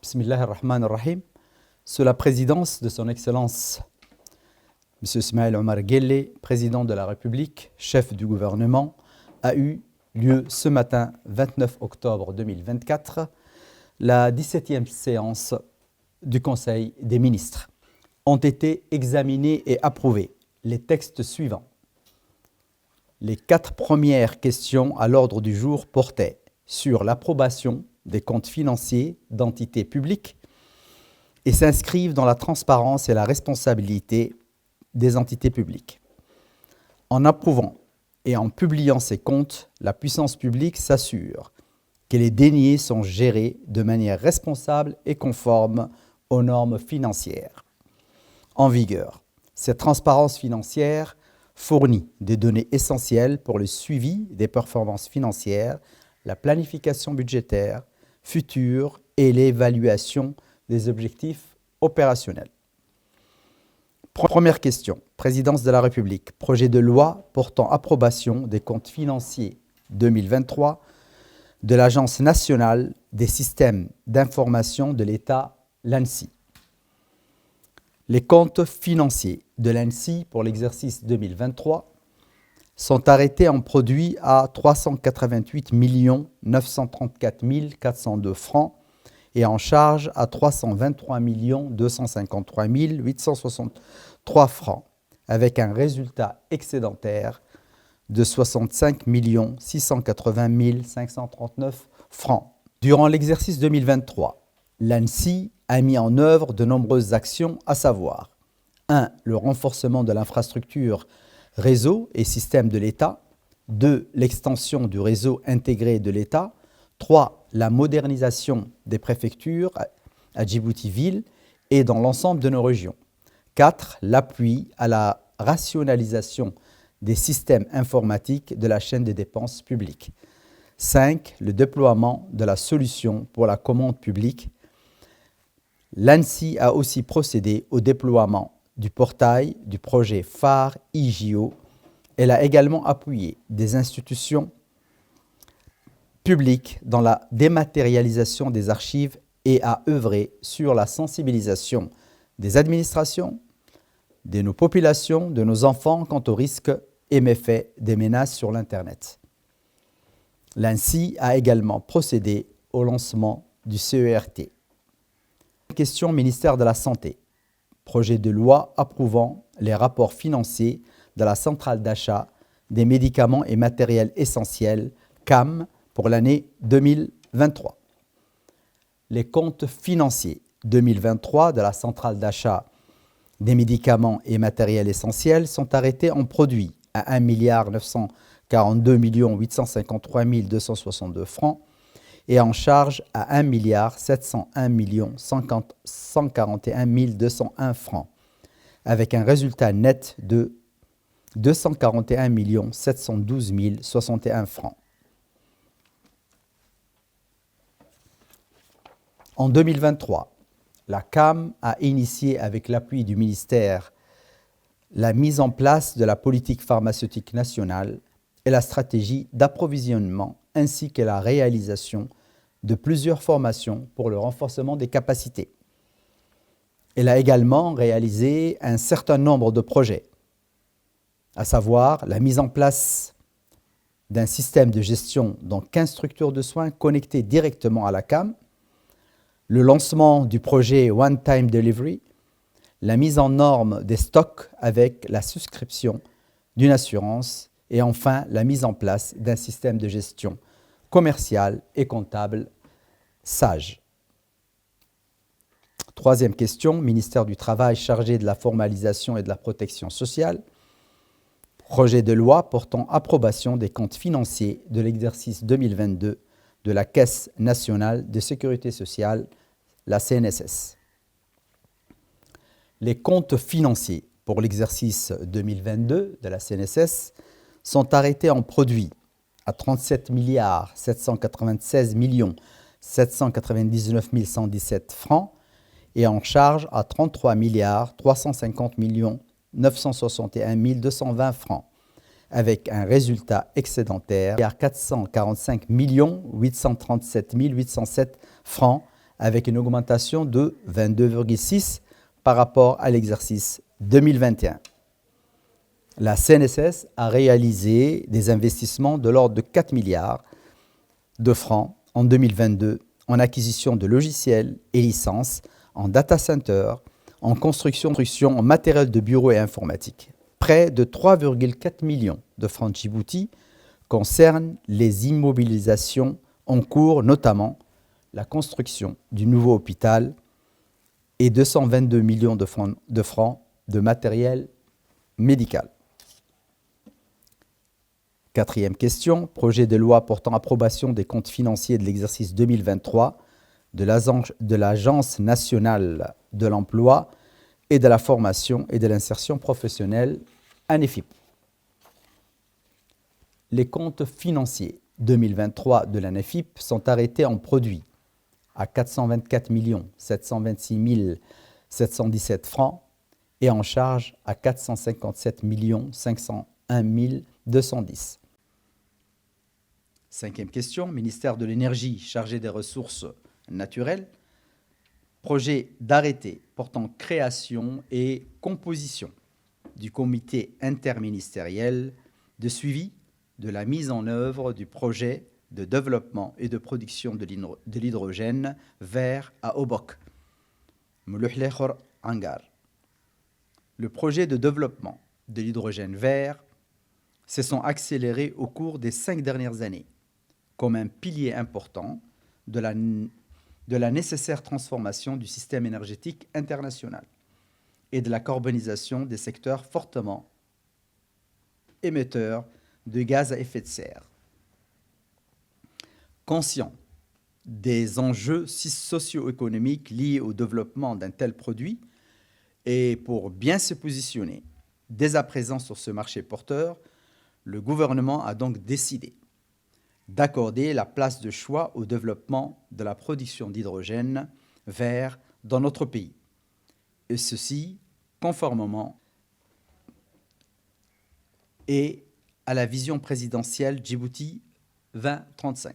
Bismillah ar-Rahman ar-Rahim, sous la présidence de son Excellence M. Ismaël Omar Guelleh, président de la République, chef du gouvernement, a eu lieu ce matin, 29 octobre 2024, la 17e séance du Conseil des ministres. Ont été examinés et approuvés les textes suivants. Les 4 premières questions à l'ordre du jour portaient sur l'approbation des comptes financiers d'entités publiques et s'inscrivent dans la transparence et la responsabilité des entités publiques. En approuvant et en publiant ces comptes, la puissance publique s'assure que les deniers sont gérés de manière responsable et conforme aux normes financières en vigueur. Cette transparence financière fournit des données essentielles pour le suivi des performances financières, la planification budgétaire future et l'évaluation des objectifs opérationnels. Première question. Présidence de la République. Projet de loi portant approbation des comptes financiers 2023 de l'Agence nationale des systèmes d'information de l'État, l'ANSSI. Les comptes financiers de l'ANSSI pour l'exercice 2023 sont arrêtés en produit à 388 934 402 francs et en charge à 323 253 863 francs, avec un résultat excédentaire de 65 680 539 francs. Durant l'exercice 2023, l'ANSSI a mis en œuvre de nombreuses actions, à savoir 1. Le renforcement de l'infrastructure réseau et système de l'État, 2. L'extension du réseau intégré de l'État, 3. La modernisation des préfectures à Djibouti-Ville et dans l'ensemble de nos régions, 4. L'appui à la rationalisation des systèmes informatiques de la chaîne des dépenses publiques, 5. Le déploiement de la solution pour la commande publique. L'ANSSI a aussi procédé au déploiement du portail du projet phare IJO. Elle a également appuyé des institutions publiques dans la dématérialisation des archives et a œuvré sur la sensibilisation des administrations, de nos populations, de nos enfants quant aux risques et méfaits des menaces sur l'Internet. L'ANSSI a également procédé au lancement du CERT. Question ministère de la Santé. Projet de loi approuvant les rapports financiers de la centrale d'achat des médicaments et matériels essentiels, CAM, pour l'année 2023. Les comptes financiers 2023 de la centrale d'achat des médicaments et matériels essentiels sont arrêtés en produit à 1 942 853 262 francs et en charge à 1 701 141 201 francs, avec un résultat net de 241 712 061 francs. En 2023, la CAM a initié avec l'appui du ministère la mise en place de la politique pharmaceutique nationale et la stratégie d'approvisionnement ainsi que la réalisation de plusieurs formations pour le renforcement des capacités. Elle a également réalisé un certain nombre de projets, à savoir la mise en place d'un système de gestion dans 15 structures de soins connectées directement à la CAM, le lancement du projet One Time Delivery, la mise en norme des stocks avec la souscription d'une assurance et enfin la mise en place d'un système de gestion commercial et comptable sage. Troisième question, ministère du Travail chargé de la formalisation et de la protection sociale. Projet de loi portant approbation des comptes financiers de l'exercice 2022 de la Caisse nationale de sécurité sociale, la CNSS. Les comptes financiers pour l'exercice 2022 de la CNSS sont arrêtés en produit à 37 796 799 117 francs et en charge à 33 350 961 220 francs, avec un résultat excédentaire à 445 837 807 francs, avec une augmentation de 22,6 par rapport à l'exercice 2021. La CNSS a réalisé des investissements de l'ordre de 4 milliards de francs en 2022 en acquisition de logiciels et licences, en data center, en construction, en matériel de bureau et informatique. Près de 3,4 millions de francs de Djibouti concernent les immobilisations en cours, notamment la construction du nouveau hôpital et 222 millions de francs de matériel médical. Quatrième question, projet de loi portant approbation des comptes financiers de l'exercice 2023 de l'Agence nationale de l'emploi et de la formation et de l'insertion professionnelle, ANEFIP. Les comptes financiers 2023 de l'ANEFIP sont arrêtés en produit à 424 726 717 francs et en charge à 457 501 210. Cinquième question, ministère de l'Énergie chargé des ressources naturelles. Projet d'arrêté portant création et composition du comité interministériel de suivi de la mise en œuvre du projet de développement et de production de l'hydrogène vert à Obok, Muluhlehor Angar. Le projet de développement de l'hydrogène vert se sont accélérés au cours des 5 dernières années, comme un pilier important de la nécessaire transformation du système énergétique international et de la carbonisation des secteurs fortement émetteurs de gaz à effet de serre. Conscient des enjeux socio-économiques liés au développement d'un tel produit et pour bien se positionner dès à présent sur ce marché porteur, le gouvernement a donc décidé d'accorder la place de choix au développement de la production d'hydrogène vert dans notre pays, et ceci conformément et à la vision présidentielle Djibouti 2035.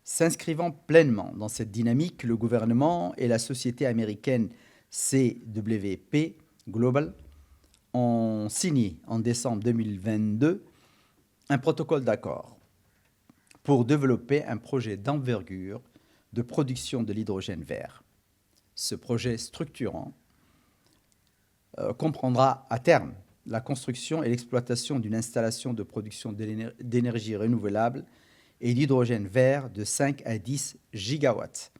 S'inscrivant pleinement dans cette dynamique, le gouvernement et la société américaine CWP Global ont signé en décembre 2022 un protocole d'accord pour développer un projet d'envergure de production de l'hydrogène vert. Ce projet structurant comprendra à terme la construction et l'exploitation d'une installation de production d'énergie renouvelable et d'hydrogène vert de 5 à 10 gigawatts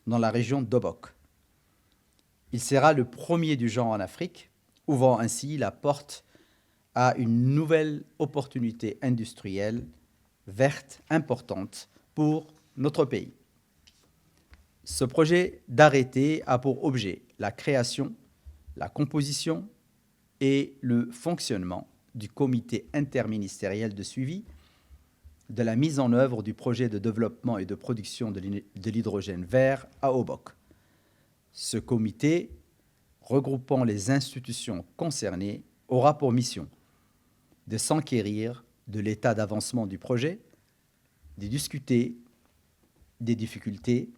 dans la région d'Obok. Il sera le premier du genre en Afrique, ouvrant ainsi la porte à une nouvelle opportunité industrielle verte importante pour notre pays. Ce projet d'arrêté a pour objet la création, la composition et le fonctionnement du comité interministériel de suivi de la mise en œuvre du projet de développement et de production de l'hydrogène vert à Obok. Ce comité, regroupant les institutions concernées, aura pour mission de s'enquérir de l'état d'avancement du projet, de discuter des difficultés,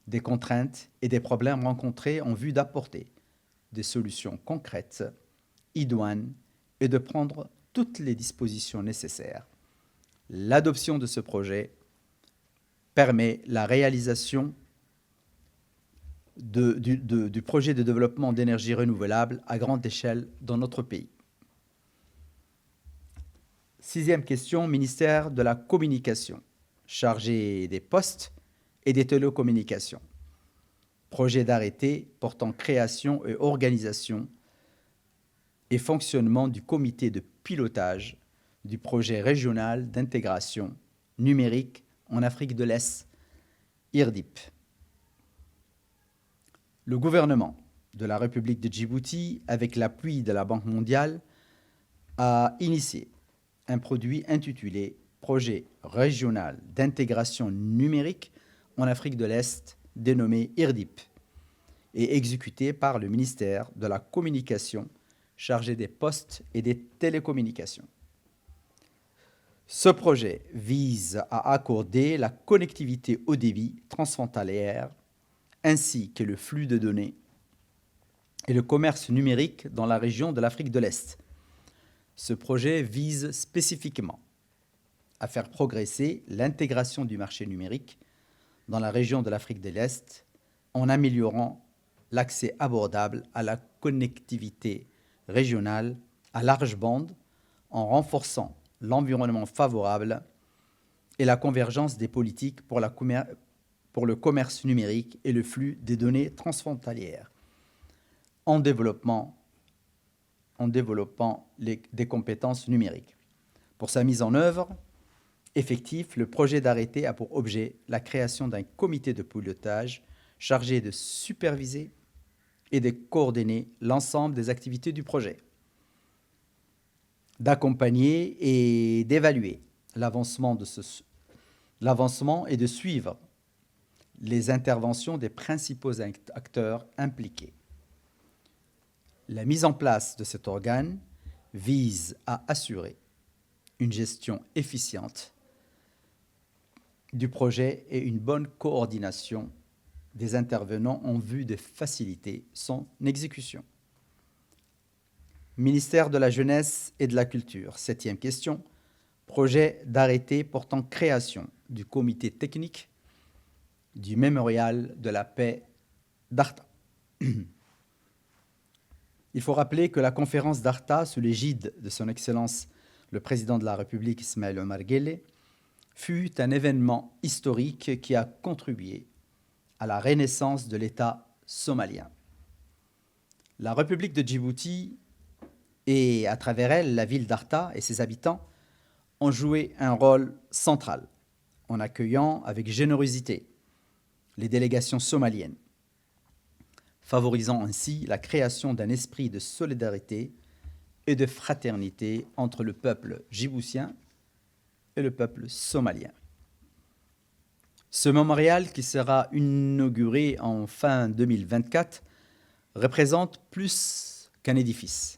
des contraintes et des problèmes rencontrés en vue d'apporter des solutions concrètes, idoines et de prendre toutes les dispositions nécessaires. L'adoption de ce projet permet la réalisation du projet de développement d'énergie renouvelable à grande échelle dans notre pays. Sixième question, ministère de la Communication, chargé des postes et des télécommunications. Projet d'arrêté portant création et organisation et fonctionnement du comité de pilotage du projet régional d'intégration numérique en Afrique de l'Est, IRDIP. Le gouvernement de la République de Djibouti, avec l'appui de la Banque mondiale, a initié un produit intitulé Projet régional d'intégration numérique en Afrique de l'Est, dénommé IRDIP, et exécuté par le ministère de la Communication, chargé des postes et des télécommunications. Ce projet vise à accorder la connectivité haut débit transfrontalière ainsi que le flux de données et le commerce numérique dans la région de l'Afrique de l'Est. Ce projet vise spécifiquement à faire progresser l'intégration du marché numérique dans la région de l'Afrique de l'Est en améliorant l'accès abordable à la connectivité régionale à large bande, en renforçant l'environnement favorable et la convergence des politiques pour le commerce numérique et le flux des données transfrontalières, en développant des compétences numériques. Pour sa mise en œuvre effective, le projet d'arrêté a pour objet la création d'un comité de pilotage chargé de superviser et de coordonner l'ensemble des activités du projet, d'accompagner et d'évaluer l'avancement et de suivre les interventions des principaux acteurs impliqués. La mise en place de cet organe vise à assurer une gestion efficiente du projet et une bonne coordination des intervenants en vue de faciliter son exécution. Ministère de la Jeunesse et de la Culture. 7e question. Projet d'arrêté portant création du comité technique du mémorial de la paix d'Arta. Il faut rappeler que la conférence d'Arta, sous l'égide de son Excellence le Président de la République Ismaël Omar Guelleh, fut un événement historique qui a contribué à la renaissance de l'État somalien. La République de Djibouti et, à travers elle, la ville d'Arta et ses habitants ont joué un rôle central en accueillant avec générosité les délégations somaliennes, favorisant ainsi la création d'un esprit de solidarité et de fraternité entre le peuple djiboutien et le peuple somalien. Ce mémorial, qui sera inauguré en fin 2024, représente plus qu'un édifice.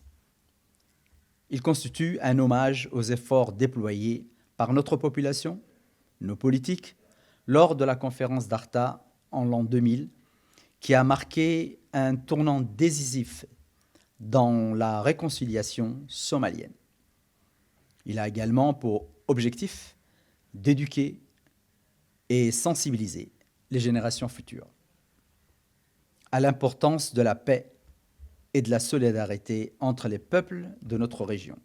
Il constitue un hommage aux efforts déployés par notre population, nos politiques, lors de la conférence d'Arta en l'an 2000, qui a marqué un tournant décisif dans la réconciliation somalienne. Il a également pour objectif d'éduquer et sensibiliser les générations futures à l'importance de la paix et de la solidarité entre les peuples de notre région.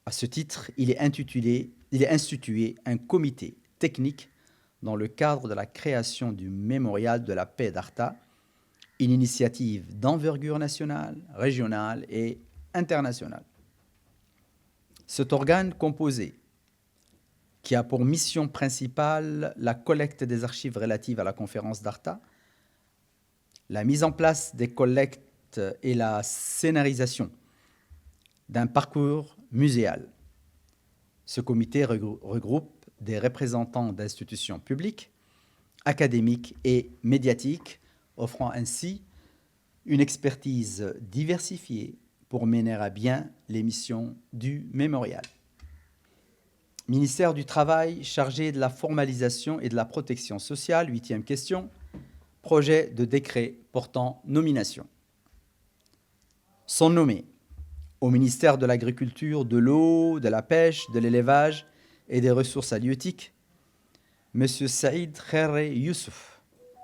À ce titre, il est institué un comité technique dans le cadre de la création du mémorial de la paix d'Arta, une initiative d'envergure nationale, régionale et internationale. Cet organe composé, qui a pour mission principale la collecte des archives relatives à la conférence d'Arta, la mise en place des collectes et la scénarisation d'un parcours muséal. Ce comité regroupe des représentants d'institutions publiques, académiques et médiatiques, offrant ainsi une expertise diversifiée pour mener à bien les missions du mémorial. Ministère du Travail chargé de la formalisation et de la protection sociale, 8e question, projet de décret portant nomination. Sont nommés au ministère de l'Agriculture, de l'Eau, de la Pêche, de l'Élevage et des Ressources halieutiques, M. Saïd Khairé Youssouf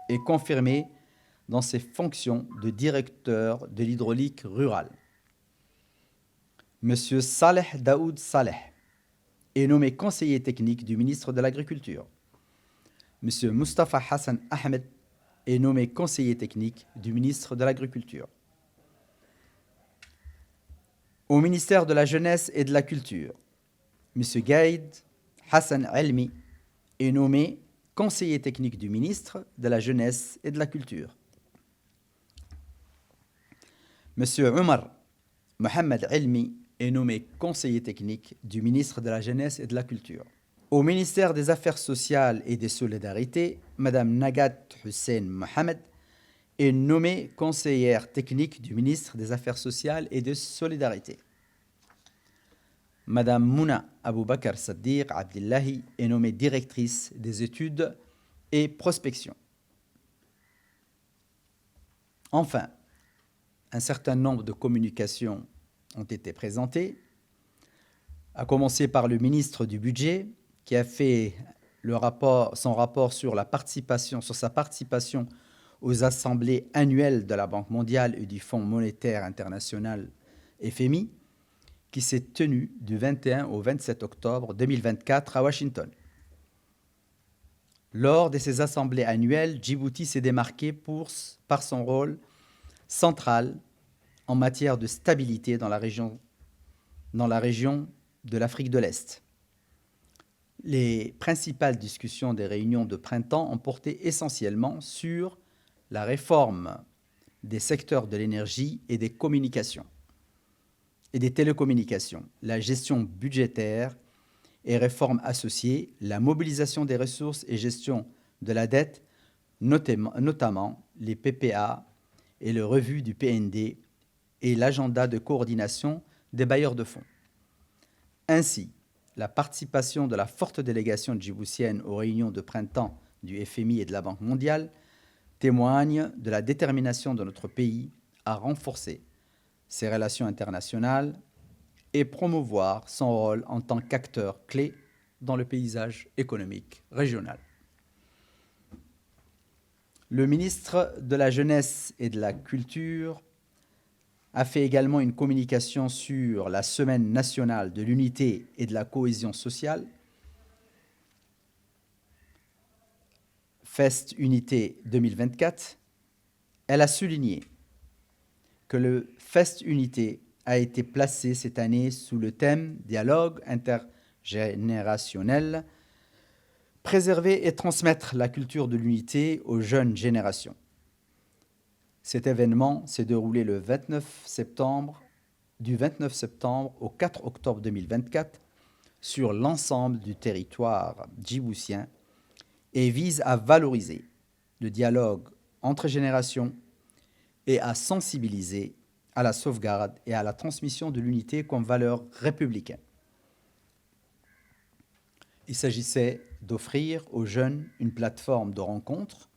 est confirmé dans ses fonctions de directeur de l'hydraulique rurale. M. Saleh Daoud Saleh est nommé conseiller technique du ministre de l'Agriculture. M. Mustafa Hassan Ahmed est nommé conseiller technique du ministre de l'Agriculture. Au ministère de la Jeunesse et de la Culture, M. Gaïd Hassan Elmi est nommé conseiller technique du ministre de la Jeunesse et de la Culture. M. Omar Mohamed Elmi est nommé conseiller technique du ministre de la Jeunesse et de la Culture. Au ministère des Affaires sociales et des Solidarités, Mme Nagat Hussein Mohamed est nommée conseillère technique du ministre des Affaires sociales et des Solidarités. Madame Mouna Aboubakar Saddiq Abdillahi est nommée directrice des études et prospection. Enfin, un certain nombre de communications ont été présentées, à commencer par le ministre du Budget, qui a fait son rapport sur sa participation aux assemblées annuelles de la Banque mondiale et du Fonds monétaire international FMI, qui s'est tenue du 21 au 27 octobre 2024 à Washington. Lors de ces assemblées annuelles, Djibouti s'est démarqué par son rôle central en matière de stabilité dans la région de l'Afrique de l'Est. Les principales discussions des réunions de printemps ont porté essentiellement sur la réforme des secteurs de l'énergie et des communications et des télécommunications, la gestion budgétaire et réformes associées, la mobilisation des ressources et gestion de la dette, notamment les PPA et le revue du PND et l'agenda de coordination des bailleurs de fonds. Ainsi, la participation de la forte délégation djiboutienne aux réunions de printemps du FMI et de la Banque mondiale témoigne de la détermination de notre pays à renforcer ses relations internationales et promouvoir son rôle en tant qu'acteur clé dans le paysage économique régional. Le ministre de la Jeunesse et de la Culture a fait également une communication sur la Semaine nationale de l'unité et de la cohésion sociale, Fest Unité 2024. Elle a souligné que le Fest Unité a été placé cette année sous le thème « Dialogue intergénérationnel, préserver et transmettre la culture de l'unité aux jeunes générations ». Cet événement s'est déroulé du 29 septembre au 4 octobre 2024 sur l'ensemble du territoire djiboutien et vise à valoriser le dialogue entre générations et à sensibiliser à la sauvegarde et à la transmission de l'unité comme valeur républicaine. Il s'agissait d'offrir aux jeunes une plateforme de rencontre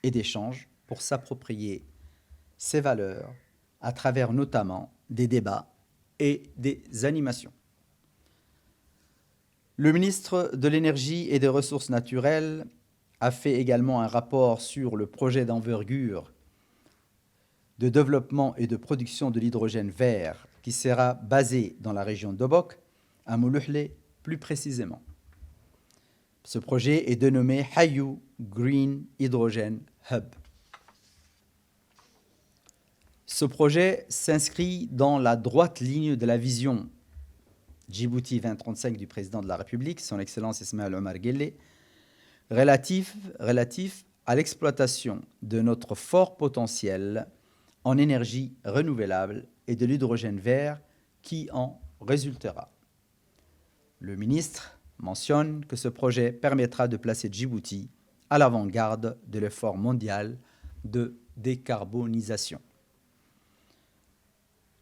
et d'échange pour s'approprier ces valeurs à travers notamment des débats et des animations. Le ministre de l'Énergie et des Ressources naturelles a fait également un rapport sur le projet d'envergure de développement et de production de l'hydrogène vert qui sera basé dans la région d'Obok, à Moulouhlé plus précisément. Ce projet est dénommé Hayou Green Hydrogen Hub. Ce projet s'inscrit dans la droite ligne de la vision Djibouti 2035 du président de la République, son Excellence Ismaël Omar Guelleh, relatif à l'exploitation de notre fort potentiel en énergie renouvelable et de l'hydrogène vert qui en résultera. Le ministre mentionne que ce projet permettra de placer Djibouti à l'avant-garde de l'effort mondial de décarbonisation.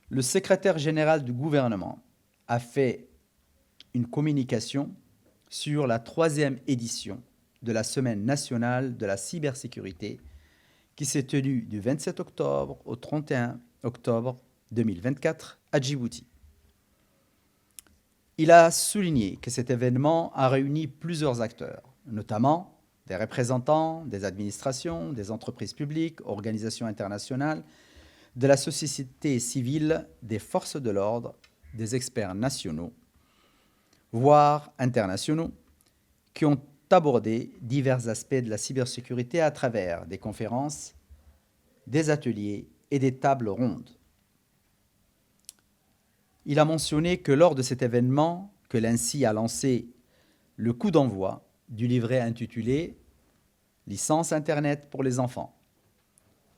Le secrétaire général du gouvernement a fait une communication sur la 3e édition de la Semaine nationale de la cybersécurité qui s'est tenue du 27 octobre au 31 octobre 2024 à Djibouti. Il a souligné que cet événement a réuni plusieurs acteurs, notamment des représentants des administrations, des entreprises publiques, organisations internationales, de la société civile, des forces de l'ordre, des experts nationaux, voire internationaux, qui ont abordé divers aspects de la cybersécurité à travers des conférences, des ateliers et des tables rondes. Il a mentionné que lors de cet événement, que l'ANSSI a lancé le coup d'envoi du livret intitulé « Licence Internet pour les enfants »,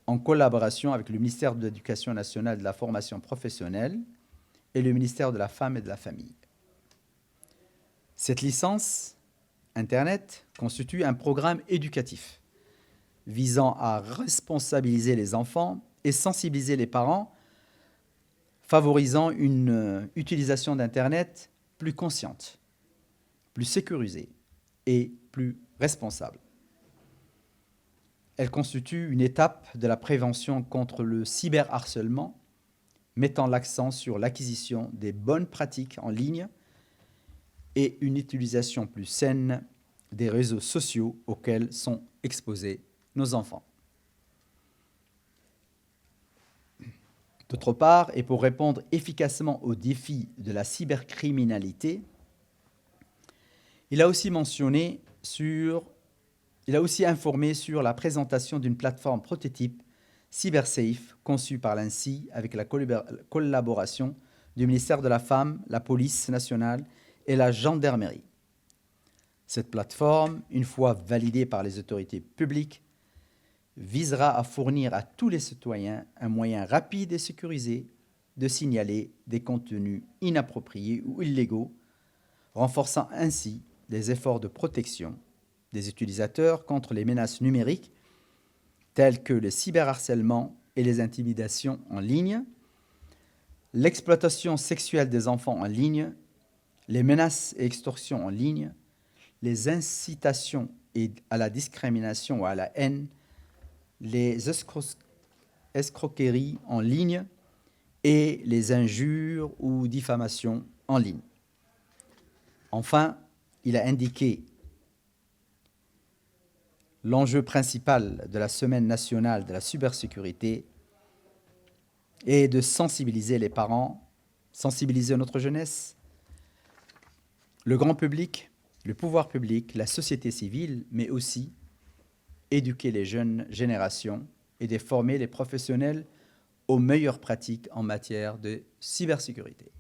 en collaboration avec le ministère de l'Éducation nationale et de la formation professionnelle et le ministère de la Femme et de la Famille. Cette licence Internet constitue un programme éducatif visant à responsabiliser les enfants et sensibiliser les parents, favorisant une utilisation d'Internet plus consciente, plus sécurisée et plus responsable. Elle constitue une étape de la prévention contre le cyberharcèlement, mettant l'accent sur l'acquisition des bonnes pratiques en ligne et une utilisation plus saine des réseaux sociaux auxquels sont exposés nos enfants. D'autre part, et pour répondre efficacement aux défis de la cybercriminalité, il a aussi informé sur la présentation d'une plateforme prototype CyberSafe conçue par l'ANSSI avec la collaboration du ministère de la Femme, la Police nationale et la Gendarmerie. Cette plateforme, une fois validée par les autorités publiques, visera à fournir à tous les citoyens un moyen rapide et sécurisé de signaler des contenus inappropriés ou illégaux, renforçant ainsi les efforts de protection des utilisateurs contre les menaces numériques telles que le cyberharcèlement et les intimidations en ligne, l'exploitation sexuelle des enfants en ligne, les menaces et extorsions en ligne, les incitations à la discrimination ou à la haine, les escroqueries en ligne et les injures ou diffamations en ligne. Enfin, il a indiqué l'enjeu principal de la Semaine nationale de la cybersécurité est de sensibiliser les parents, sensibiliser notre jeunesse, le grand public, le pouvoir public, la société civile, mais aussi éduquer les jeunes générations et de former les professionnels aux meilleures pratiques en matière de cybersécurité.